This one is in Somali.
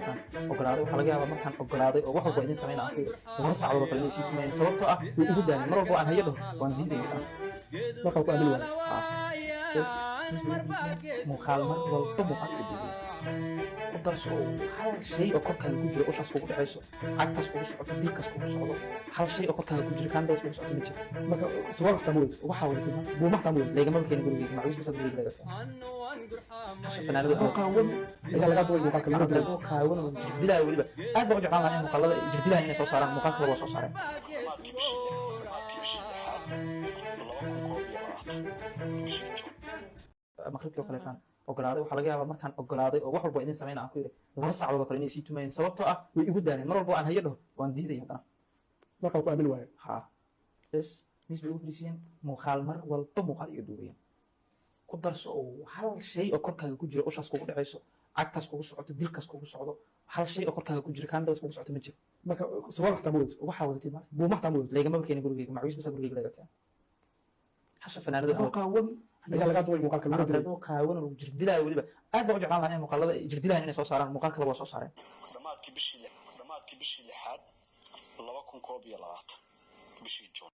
kaleetaan ogolaaday waxaa laga yaabaa markaan ogolaaday oo wax walba idin sameynaa aan ku yidhi laba saacadood oo kale inay sii tumayeen sababtoo ah way igu daalin mar walba aan hayado waan diidaya dhan markaa ku aamin waayo muuqaal mar walba muuqaal iga duubay ku darso hal shay oo korkaaga ku jiro ushaas kugu dhacayso cagtaas kugu socoto dilkaas kugu socdo hal shay oo korkaaga ku jiro kaandaas kugu socoto ma jiro marka sabab xataa ma weyso waxaa wadatay buuma xataa ma weyso laygama keeni gurigeyga macwiis basa gurigeyga laga keenay hasha fanaanada oo qaawan ayaa laga duway muuqaalka laga duway oo qaawan oo jirdilaayo weliba aad baan u jeclaan lahaa in muuqaalada jirdilaayo inay soo saaraan muuqaalka waa soo saareen maqribkii oo kaleetaan ogolaaday waxaa laga yaabaa markaan ogolaaday oo wax walba idin sameynaa aan ku yidhi laba saacadood oo kale inay sii tumayeen sababtoo ah way igu daalin mar walba aan hayo dhaho waan diidaya dhan markaa ku aamin waayo ha bes miis bay ugu fadhiisiyeen muuqaal mar walba muuqaal iga duubayeen ku darso oo hal shay oo korkaaga ku jiro ushaas kugu dhacayso cagtaas kugu socoto dilkaas kugu socdo hal shay oo korkaaga ku jiro kaandaas kugu socoto ma jiro marka sabab xataa ma weyso waxaa wadatay mar buuma xataa ma weyso laygama keeni gurigeyga macwiis basa gurigeyga laga keenay hasha fanaanada oo qaawan ayaa laga duway muuqaalka laga duway oo qaawan oo jirdilaayo weliba aad baan u jeclaan lahaa in muuqaalada jirdilaayo inay soo saaraan muuqaalka waa soo saareen dhammaadkii bishii 6 bishii Juun